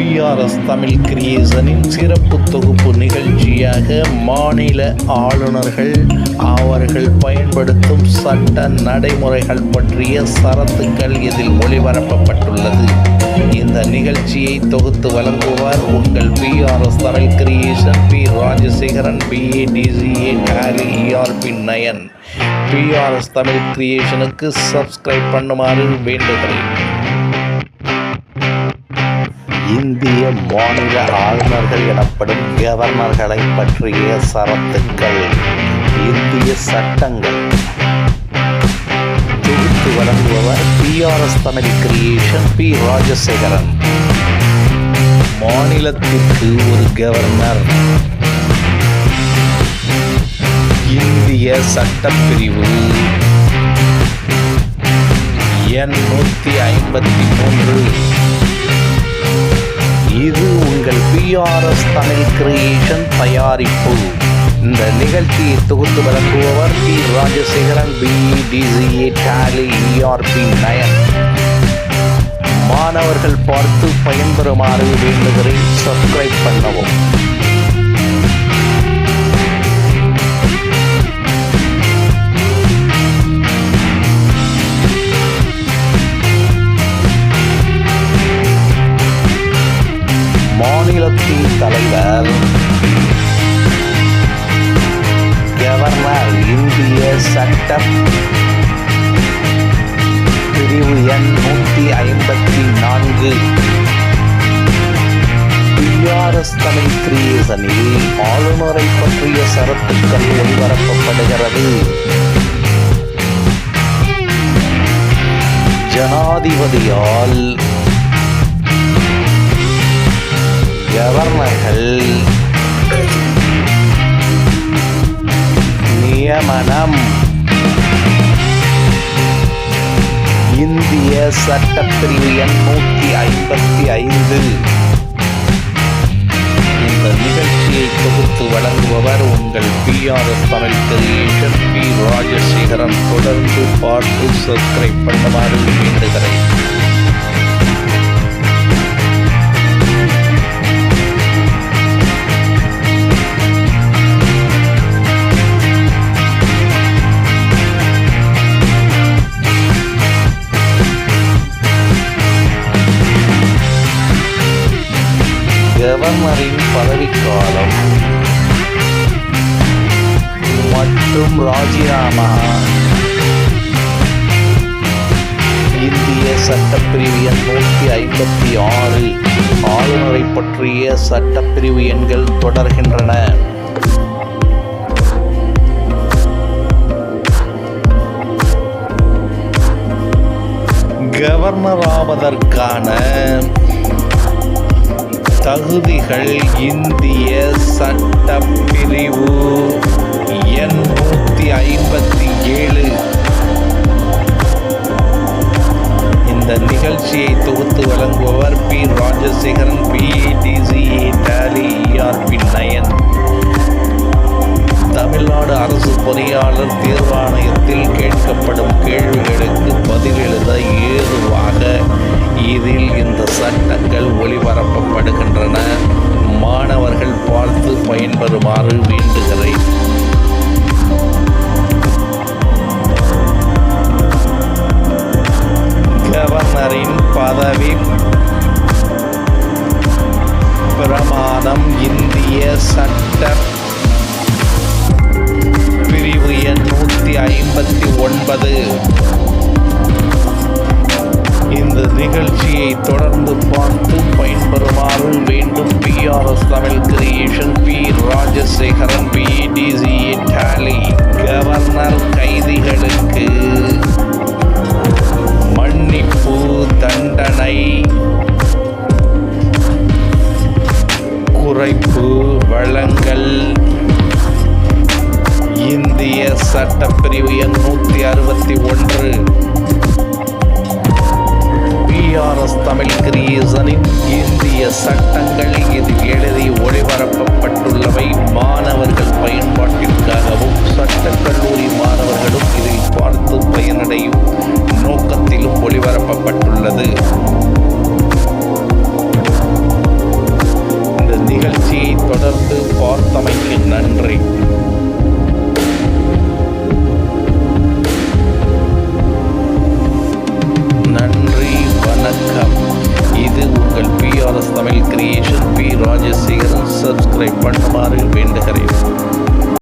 PRS Tamil கிரியேஷனின் சிறப்பு தொகுப்பு நிகழ்ச்சியாக மாநில ஆளுநர்கள் அவர்கள் பயன்படுத்தும் சட்ட நடைமுறைகள் பற்றிய சரத்துக்கள் இதில் ஒளிபரப்பப்பட்டுள்ளது. இந்த நிகழ்ச்சியை தொகுத்து வழங்குவார் உங்கள் PRS Tamil creation P. Rajasekaran, BA DCA Tally ERP 9. PRS Tamil கிரியேஷனுக்கு சப்ஸ்கிரைப் பண்ணுமாறு வேண்டுகிறேன். இந்திய மாநில ஆளுநர்கள் எனப்படும் கவர்னர்களை பற்றிய சரத்துக்கள், இந்திய சட்டங்கள். தொகுத்து வழங்குபவர் PRS Tamil creation P. Rajasekaran. மாநிலத்திற்கு ஒரு கவர்னர். இந்திய சட்டப்பிரிவு எண் 153. இது உங்கள் PRS தமிழ் கிரியேஷன் தயாரிப்பு. இந்த நிகழ்ச்சியை தொகுத்து வழங்குபவர் P. Rajasekaran, BA DCA Tally ERP 9. மாணவர்கள் பார்த்து பயன்பெறுமாறு வேண்டுகிறேன். சப்ஸ்கிரைப் பண்ணவும். மாநிலத்தின் தலைவர் கவர்னர். இந்திய சட்ட பிரிவு எண் 154. PRS தமிழ் கிரியேஷனில் ஆளுநரை பற்றிய சரத்துக்கள் ஒளிபரப்பப்படுகிறது. ஜனாதிபதியால் கவர்னர்கள் நியமனம். இந்திய சட்டப்பிரிவு எண் 155. இந்த நிகழ்ச்சியை தொகுத்து வழங்குபவர் உங்கள் PRS Tamil creation P. Rajasekaran. தொடர்ந்து பார்த்து சப்ஸ்கிரைப் பண்ணுமாறு வேண்டுகிறேன். கவர்னரின் பதவிக்காலம் மற்றும் ராஜினாமா. இந்திய சட்டப்பிரிவு எண் 156. ஆளுநரை பற்றிய சட்டப்பிரிவு எண்கள் தொடர்கின்றன. கவர்னர் ஆவதற்கான தகுதிகள் இந்திய சட்டப்பிரிவு எண் 157. இந்த நிகழ்ச்சியை தொகுத்து வழங்குபவர் P. Rajasekaran, BA DCA Tally ERP 9. Tamil Nadu அரசு பொறியாளர் தேர்வாணையத்தில் கேட்கப்படும் கேள்விகளுக்கு பதில் எழுத ஏதுவாக இதில் இந்த சட்டங்கள் ஒளிபரப்பப்படுகின்றன. மாணவர்கள் பார்த்து பயன்பெறுமாறு வேண்டுகிறேன். கவர்னரின் பதவி பிரமாணம். இந்திய சட்ட பிரிவு எண் 159. இந்த நிகழ்ச்சியை தொடர்ந்து பார்த்து பயன்பெறுமாறு வேண்டும். PRS Tamil creation P. Rajasekaran, BA DCA Tally. Governor கைதிகளுக்கு மன்னிப்பு தண்டனை குறைப்பு வழங்கல். இந்திய சட்டப்பிரிவு எண் 161. PRS தமிழ் கிரியேஷனின் இந்திய சட்டங்கள் இதில் எழுதி ஒளிபரப்பப்பட்டுள்ளவை மாணவர்கள் பயன்பாட்டிற்காகவும் சட்டக்கல்லூரி மாணவர்களும் இதில் பார்த்து பயனடையும் நோக்கத்திலும் ஒளிபரப்பப்பட்டுள்ளது. பார்த்தமைக்கு நன்றி. நன்றி, வணக்கம். இது உங்கள் PRS Tamil creation. P. Rajasekaran. Subscribe பண்ணுமாறு வேண்டுகிறேன்.